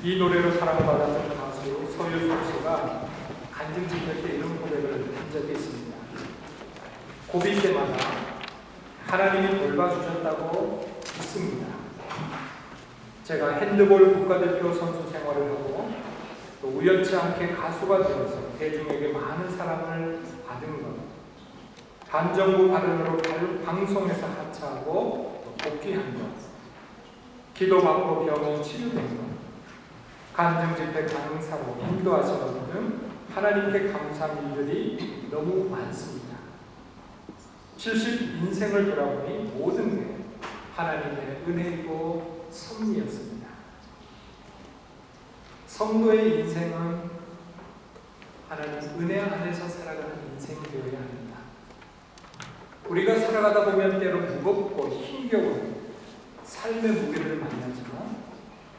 이 노래로 사랑받았던 가수 서유석 씨가 간증집회 때 이런 고백을 한 적이 있습니다. 고비 때마다 하나님이 돌봐주셨다고 믿습니다. 제가 핸드볼 국가대표 선수 생활을 하고 또 우연치 않게 가수가 되어서 대중에게 많은 사랑을 받은 것, 반정부 발언으로 방송에서 하차하고 복귀한 것, 기도받고 병원 치료된 것, 간증집회 강사로 인도하시는 것 등 하나님께 감사한 일들이 너무 많습니다. 70 인생을 돌아보니 모든 게 하나님의 은혜이고 섭리였습니다. 성도의 인생은 하나님 은혜 안에서 살아가는 인생이 되어야 합니다. 우리가 살아가다 보면 때로 무겁고 힘겨운 삶의 무게를 만나지만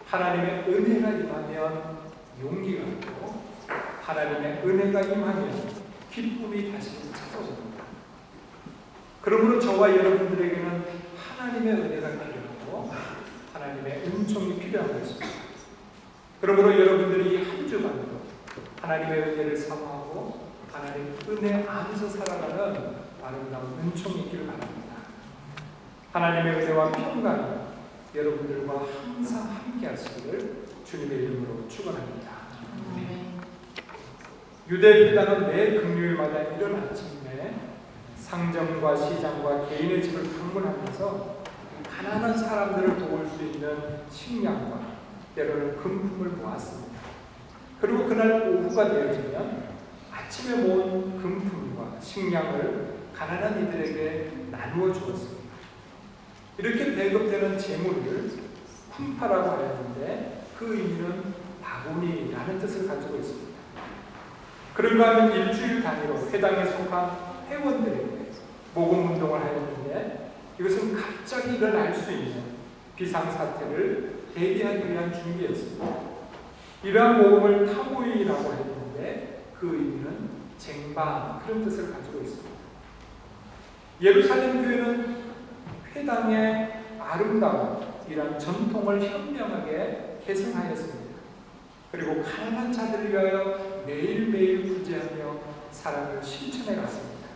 하나님의 은혜가 임하면 용기가 있고 하나님의 은혜가 임하면 기쁨이 다시 찾아옵니다. 그러므로 저와 여러분들에게는 하나님의 은혜가 필요하고 하나님의 은총이 필요한 것입니다. 그러므로 여러분들이 한 주간도 하나님의 은혜를 사모하고 하나님 은혜 안에서 살아가는 아름다운 은총이 있기를 바랍니다. 하나님의 은혜와 평강이 여러분들과 항상 함께 하시기를 주님의 이름으로 축원합니다. 유대인들은 매 금요일마다 이른 아침에 상점과 시장과 개인의 집을 방문하면서 가난한 사람들을 도울 수 있는 식량과 때로는 금품을 모았습니다. 그리고 그날 오후가 되어지면 아침에 모은 금품과 식량을 가난한 이들에게 나누어 주었습니다. 이렇게 배급되는 재물을 품파라고 하였는데 그 의미는 바구니라는 뜻을 가지고 있습니다. 그런가 하면 일주일 단위로 회당에 속한 회원들에게 모금운동을 하였는데 이것은 갑자기 일어날 수 있는 비상사태를 대비하기 위한 준비였습니다. 이러한 모금을 타모이라고 했는데 그 의미는 쟁반 그런 뜻을 가지고 있습니다. 예루살렘 교회는 회당의 아름다운 이러한 전통을 현명하게 계승하였습니다. 그리고 가난한 자들을 위하여 매일매일 구제하며 사랑을 실천해 갔습니다.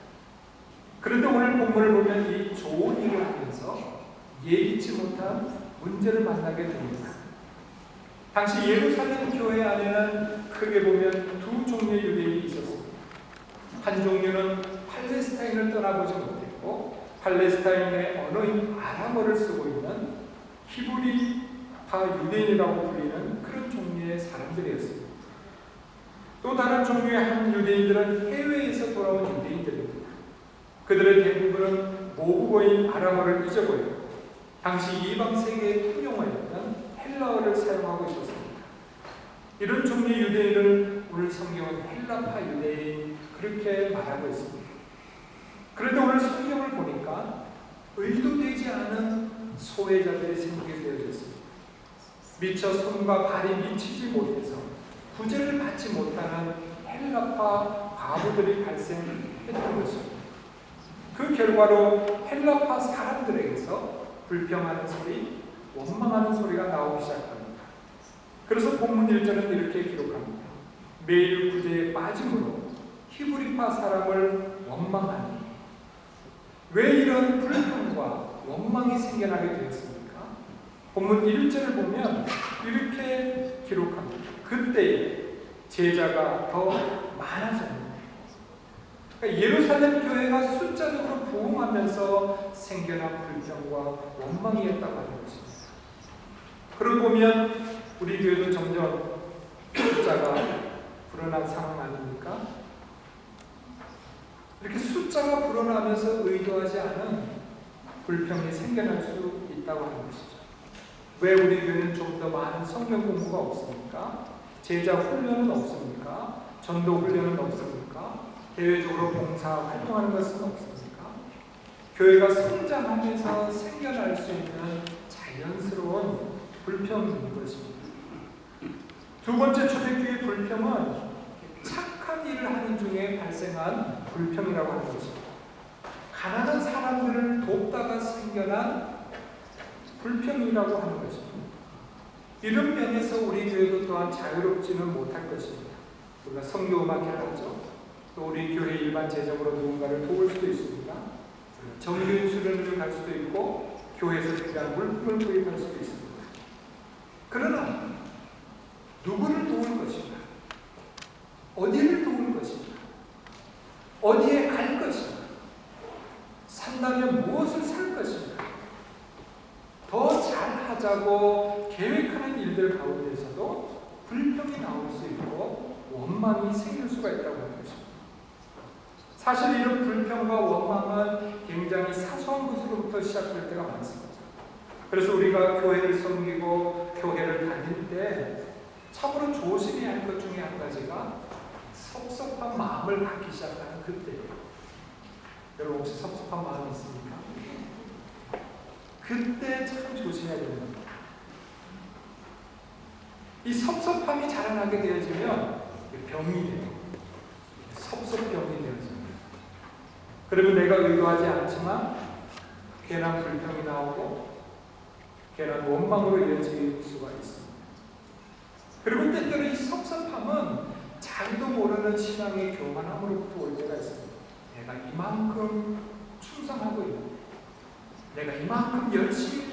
그런데 오늘 본문을 보면 이 좋은 일을 하면서 예기치 못한 문제를 만나게 됩니다. 당시 예루살렘 교회 안에는 크게 보면 두 종류의 유대인이 있었습니다. 한 종류는 팔레스타인을 떠나보지 못했고 팔레스타인의 언어인 아람어를 쓰고 있는 히브리파 유대인이라고 불리는 그런 종류의 사람들이었습니다. 또 다른 종류의 한 유대인들은 해외에서 돌아온 유대인들입니다. 그들의 대부분은 모국어인 아람어를 잊어버리고 당시 이방 세계의 통용어였던 헬라어를 사용하고 있었습니다. 이런 종류의 유대인을 오늘 성경은 헬라파 유대인 그렇게 말하고 있습니다. 그런데 오늘 성경을 보니까 의도되지 않은 소외자들이 생기게 되어졌습니다. 미처 손과 발이 미치지 못해서 구제를 받지 못하는 헬라파 과부들이 발생했던 것입니다. 그 결과로 헬라파 사람들에게서 불평하는 소리, 원망하는 소리가 나오기 시작합니다. 그래서 본문 1절은 이렇게 기록합니다. 매일 구제에 빠짐으로 히브리파 사람을 원망하니. 왜 이런 불평과 원망이 생겨나게 되었습니까? 본문 1절을 보면 이렇게 기록합니다. 그때에 제자가 더 많아졌습니다. 그러니까 예루살렘 교회가 숫자적으로 부흥하면서 생겨난 불평과 원망이었다고 하는 것입니다. 그러고 보면 우리 교회도 점점 숫자가 불어난 상황 아닙니까? 이렇게 숫자가 불어나면서 의도하지 않은 불평이 생겨날 수 있다고 하는 것이죠. 왜 우리 교회는 좀 더 많은 성경 공부가 없습니까? 제자 훈련은 없습니까? 전도 훈련은 없습니까? 대외적으로 봉사 활동하는 것은 없습니까? 교회가 성장하면서 생겨날 수 있는 자연스러운 불평인 것입니다. 두 번째 초대교회 불평은 착한 일을 하는 중에 발생한 불평이라고 하는 것입니다. 가난한 사람들을 돕다가 생겨난 불평이라고 하는 것입니다. 이런 면에서 우리 교회도 또한 자유롭지는 못할 것입니다. 우리가 선교음악회를 하죠. 또 우리 교회 일반 재정으로 누군가를 도울 수도 있습니다. 정규인 수련회를 갈 수도 있고 교회에서 필요한 물품을 구입할 수도 있습니다. 그러나 누구를 도울 것인가? 어디를 도울 것인가? 어디에 갈 것인가? 산다면 무엇을 살 것인가? 더 잘하자고 계획하는 일들 가운데서도 불평이 나올 수 있고 원망이 생길 수가 있다고 하는 것입니다. 사실 이런 불평과 원망은 굉장히 사소한 것으로부터 시작될 때가 많습니다. 그래서 우리가 교회를 섬기고 교회를 다닐 때 참으로 조심해야 할 것 중에 한 가지가 섭섭한 마음을 갖기 시작하는 그때예요. 여러분 혹시 섭섭한 마음이 있습니까? 그때 참 조심해야 됩니다. 이 섭섭함이 자라나게 되어지면 병이 돼요. 섭섭병이 되어집니다. 그러면 내가 의도하지 않지만 괜한 불평이 나오고 괜한 원망으로 이어질 수가 있습니다. 그리고 때때로 이 섭섭함은 자기도 모르는 신앙의 교만함으로부터 올 때가 있습니다. 내가 이만큼 충성하고 있는데, 내가 이만큼 열심히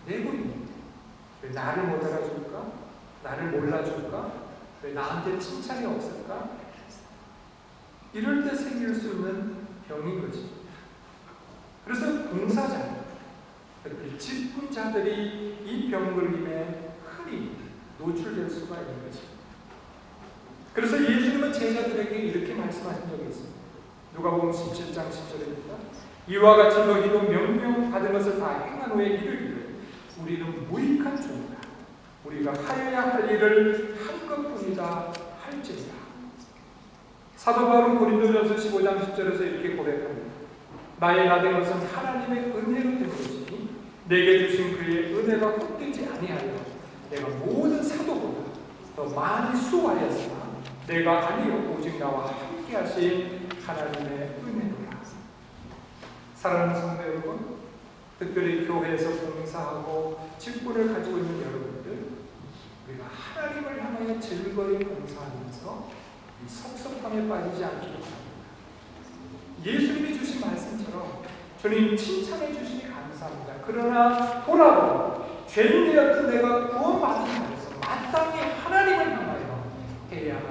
내고 있는데 왜 나를 못 알아줄까? 나를 몰라줄까? 왜 나한테 칭찬이 없을까? 이럴 때 생길 수 있는 병인 것입니다. 그래서 봉사자, 직분자들이 이 병걸림에 흔히 노출될 수가 있는 것입니다. 그래서 예수님은 제자들에게 이렇게 말씀하신 적이 있습니다. 누가복음 17장 10절입니다. 이와 같이 너희도 명령받은 것을 다 행한 후에 이르기를 우리는 무익한 종이다. 우리가 하여야 할 일을 한 것뿐이다 할지니라. 사도 바울은 고린도전서 15장 10절에서 이렇게 고백합니다. 나의 나된 것은 하나님의 은혜로 된 것이니 내게 주신 그의 은혜가 헛되지 아니하여 내가 모든 사도보다 더 많이 수고하였으나 내가 아니요 오직 나와 함께 하신 하나님의 은혜로라. 사랑하는 성도 여러분, 특별히 교회에서 봉사하고 직분을 가지고 있는 여러분들, 우리가 하나님을 향하여 즐거이 봉사하면서 이 섭섭함에 빠지지 않기를 바랍니다. 예수님이 주신 말씀처럼 주님 칭찬해 주시니 감사합니다. 그러나 돌아보고 죄인 되었던 내가 구원받은 날에서 마땅히 하나님을 향하여 해야 할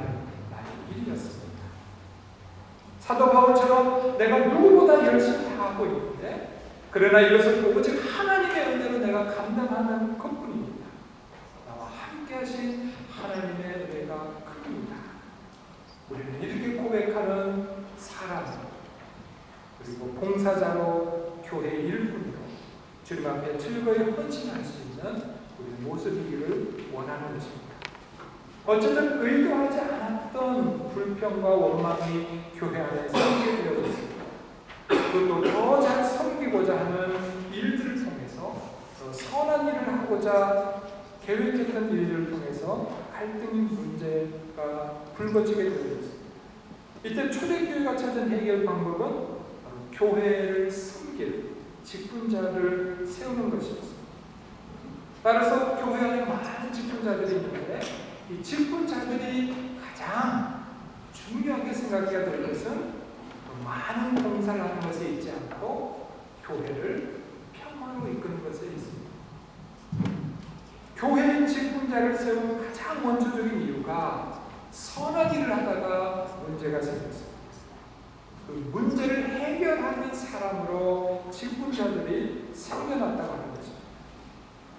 날이 일이었습니다. 사도 바울처럼 내가 누구보다 열심히 다 하고 있는데 그러나 이것을 오직 하나님의 은혜로 내가 감당하는 것뿐입니다. 나와 함께 하신 하나님의 은혜가 큽니다. 우리는 이렇게 고백하는 사람, 그리고 봉사자로 교회 일꾼으로 주님 앞에 즐거이 헌신할 수 있는 우리 모습이기를 원하는 것입니다. 어쨌든 의도하지 않았던 불평과 원망이 교회 안에 생기게 되어졌습니다. 그것도 더 잘 섬기고자 하는 일들을 통해서 선한 일을 하고자 계획했던 일들을 통해서 갈등이 문제가 불거지게 되었습니다. 이때 초대교회가 찾은 해결 방법은 바로 교회를 섬길 직분자를 세우는 것이었습니다. 따라서 교회 안에 많은 직분자들이 있는데 이 직분자들이 가장 중요하게 생각해야 될 것은 많은 봉사를 하는 것에 있지 않고 교회를 평화로 이끄는 것에 있습니다. 교회의 직분자를 세우는 가장 원초적인 이유가 선한 일을 하다가 문제가 생겼습니다. 그 문제를 해결하는 사람으로 직분자들이 생겨났다고 하는 것입니다.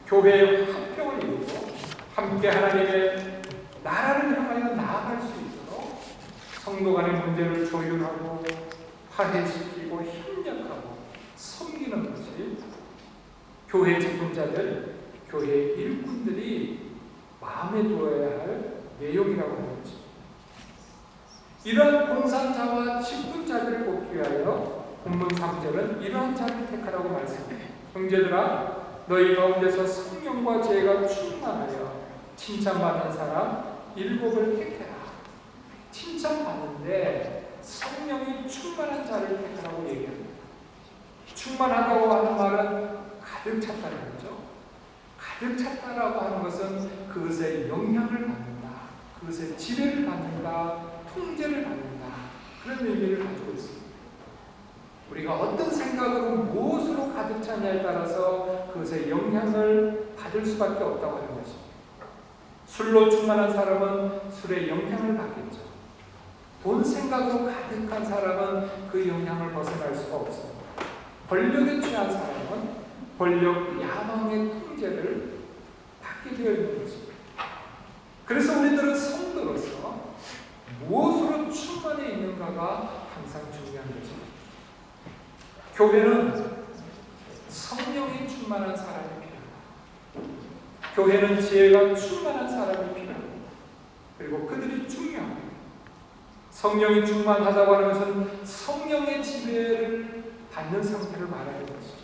교회의 합평을 이루고 함께 하나님의 나라를 향하여 나아갈 수 있도록 성도 간의 문제를 조율하고 화해시키고 협력하고 섬기는 것이 교회 직분자들, 교회 일꾼들이 마음에 두어야 할 내용이라고 하는 것입니다. 이러한 봉사자와 직분자들을 뽑기 위하여 본문 3절은 이러한 자를 택하라고 말씀합니다. 형제들아 너희 가운데서 성령과 지혜가 충만하여 칭찬받는 사람 7을 택해라. 칭찬받는데 성령이 충만한 자를 택하라고 얘기합니다. 충만하다고 하는 말은 가득 찼다는 거죠. 가득 찼다라고 하는 것은 그것의 영향을 받는다, 그것의 지배를 받는다, 통제를 받는다, 그런 의미를 가지고 있습니다. 우리가 어떤 생각으로 무엇으로 가득 차냐에 따라서 그것의 영향을 받을 수밖에 없다고 하는 것입니다. 술로 충만한 사람은 술의 영향을 받겠죠. 돈 생각으로 가득한 사람은 그 영향을 벗어날 수가 없습니다. 권력에 취한 사람은 권력 야망의 통제를 받게 되어 있는 것입니다. 그래서 우리들은 성도로서 무엇으로 충만해 있는가가 항상 중요한 것입니다. 교회는 성령이 충만한 사람이 필요합니다. 교회는 지혜가 충만한 사람이 필요합니다. 그리고 그들이 중요합니다. 성령이 충만하다고 하는 것은 성령의 지배를 받는 상태를 말하는 것이죠.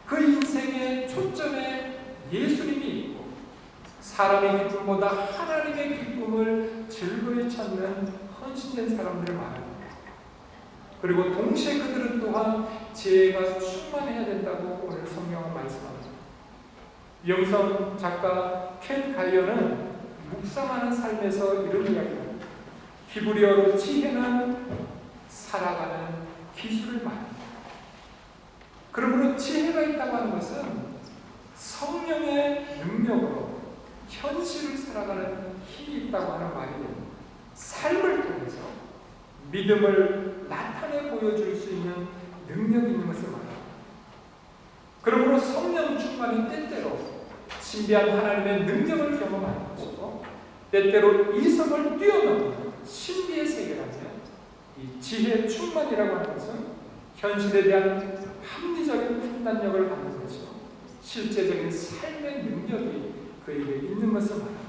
그 인생의 초점에 예수님이 있고 사람의 기쁨보다 하나님의 기쁨을 즐거이 찾는 헌신된 사람들을 말합니다. 그리고 동시에 그들은 또한 지혜가 충만해야 된다고 오늘 성경은 말씀합니다. 영성 작가 켄 가이어는 묵상하는 삶에서 이런 이야기합니다. 히브리어로 지혜는 살아가는 기술을 말합니다. 그러므로 지혜가 있다고 하는 것은 성령의 능력으로 현실을 살아가는 힘이 있다고 하는 말이에요. 삶을 통해서 믿음을 나타내 보여줄 수 있는 능력이 있는 것을 말합니다. 그러므로 성령 충만은 때때로 신비한 하나님의 능력을 경험하는 것이고 때때로 이성을 뛰어넘는 신비의 세계라면 이 지혜 충만이라고 하는 것은 현실에 대한 합리적인 판단력을 갖는 것이고 실제적인 삶의 능력이 그에게 있는 것을 말합니다.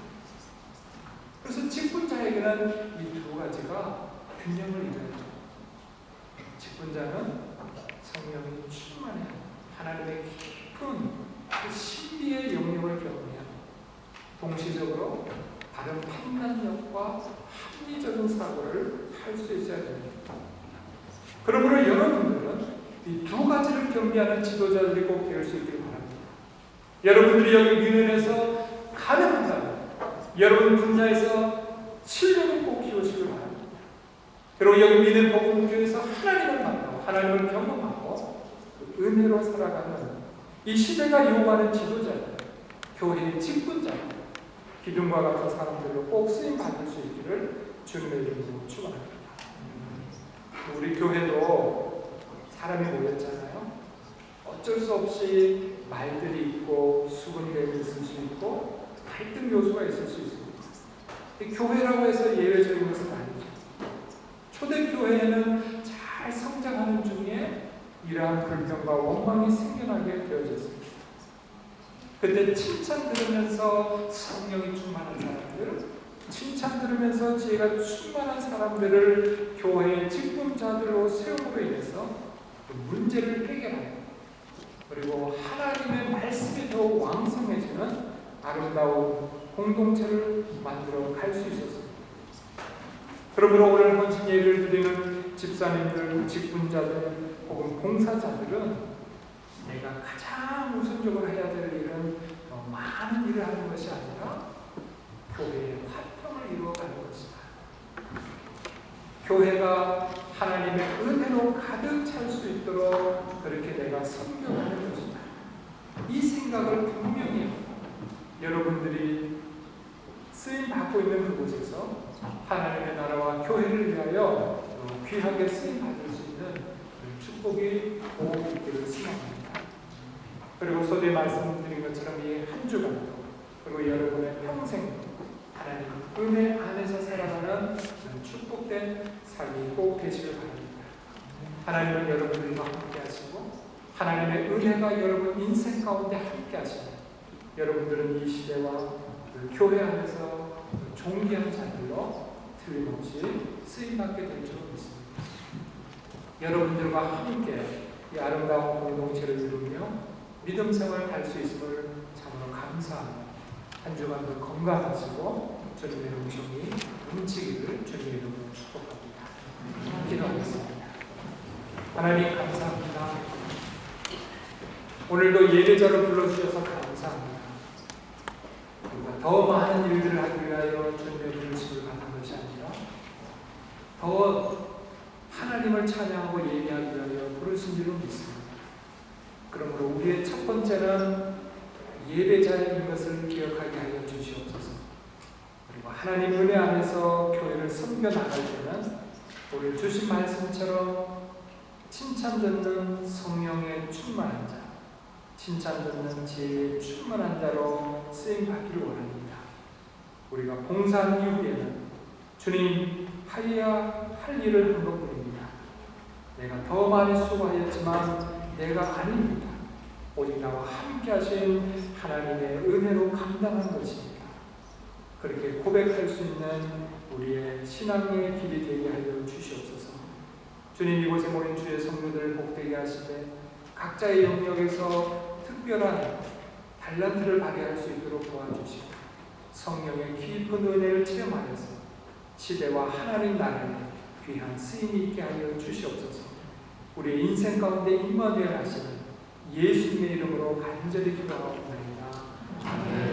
그래서 직분자에게는 이 두 가지가 균형을 이루어야죠. 직분자는 성령이 충만해야 하나님의 깊은 그 신비의 영역을 경험해야 동시적으로 다른 판단력과 합리적인 사고를 할 수 있어야 됩니다. 그러므로 여러분들은 이 두 가지를 경계하는 지도자들이 꼭 될 수 있기를 바랍니다. 여러분들이 여기 민원에서 가능한다면 여러분 분야에서 실력을 꼭 키우시길 바랍니다. 그리고 여기 믿는 복음교회에서 하나님을 만나고 하나님을 경험하고 그 은혜로 살아가는 이 시대가 요구하는 지도자들, 교회의 직분자들, 기둥과 같은 사람들로 꼭 쓰임받을 수 있기를 주님의 이름으로 축원합니다. 우리 교회도 사람이 모였잖아요. 어쩔 수 없이 말들이 있고 수군대가 있을 수 있고 갈등 요소가 있을 수 있습니다. 교회라고 해서 예외적인 것은 아니죠. 초대교회에는 잘 성장하는 중에 이러한 불평과 원망이 생겨나게 되어졌습니다. 그때 칭찬 들으면서 성령이 충만한 사람들, 칭찬 들으면서 지혜가 충만한 사람들을 교회의 직분자들로 세움으로 인해서 그 문제를 해결하고 그리고 하나님의 말씀이 더욱 왕성해지는 아름다운 공동체를 만들어 갈 수 있었습니다. 그러므로 오늘 헌신 예를 드리는 집사님들, 직분자들 혹은 봉사자들은 내가 가장 우선적으로 해야 될 일은 많은 일을 하는 것이 아니라 교회의 화평을 이루어가는 것이다. 교회가 하나님의 은혜로 가득 찰 수 있도록 그렇게 내가 섬겨가는 것이다. 이 생각을 분명히 여러분들이 쓰임받고 있는 그곳에서 하나님의 나라와 교회를 위하여 귀하게 쓰임받을 수 있는 축복이 꼭 있기를 소망합니다. 그리고 서두에 말씀드린 것처럼 이 한 주간도 그리고 여러분의 평생도 하나님 은혜 안에서 살아가는 축복된 삶이 꼭 되시길 바랍니다. 하나님은 여러분들과 함께 하시고 하나님의 은혜가 여러분 인생 가운데 함께 하시고 여러분들은 이 시대와 그 교회 안에서 존귀한 자들로 틀림없이 쓰임받게 될 줄 믿습니다. 여러분들과 함께 이 아름다운 공동체를 이루며 믿음 생활을 할 수 있음을 참으로 감사합니다. 한 주간도 건강하시고 주님의 음성이 넘치기를 주님의 이름으로 축복합니다. 기도하겠습니다. 하나님 감사합니다. 오늘도 예배자로 불러주셔서 감사합니다. 우리가 더 많은 일들을 하기 위하여 주님의 부르심을 받는 것이 아니라 더 하나님을 찬양하고 예배하기 위하여 부르신 줄로 믿습니다. 그러므로 우리의 첫 번째는 예배자인 것을 기억하게 하여 주시옵소서. 그리고 하나님 은혜 안에서 교회를 섬겨 나갈 때는 오늘 주신 말씀처럼 칭찬 듣는 성령의 충만한 자, 칭찬 듣는 지혜의 충만한 자로 쓰임 받기를 원합니다. 우리가 봉사한 이후에는 주님 하여야 할 일을 한 것뿐입니다. 내가 더 많이 수고하였지만 내가 아닙니다. 오직 나와 함께 하신 하나님의 은혜로 감당한 것입니다. 그렇게 고백할 수 있는 우리의 신앙의 길이 되게 하여 주시옵소서. 주님, 이곳에 모인 주의 성도들 복되게 하시되 각자의 영역에서 특별한 달란트를 발휘할 수 있도록 도와주시고 성령의 깊은 은혜를 체험하여서 시대와 하나님 나라에 귀한 쓰임이 있게 하여 주시옵소서. 우리의 인생 가운데 임하되어 하시는 예수님의 이름으로 간절히 기도하옵나이다. 아멘.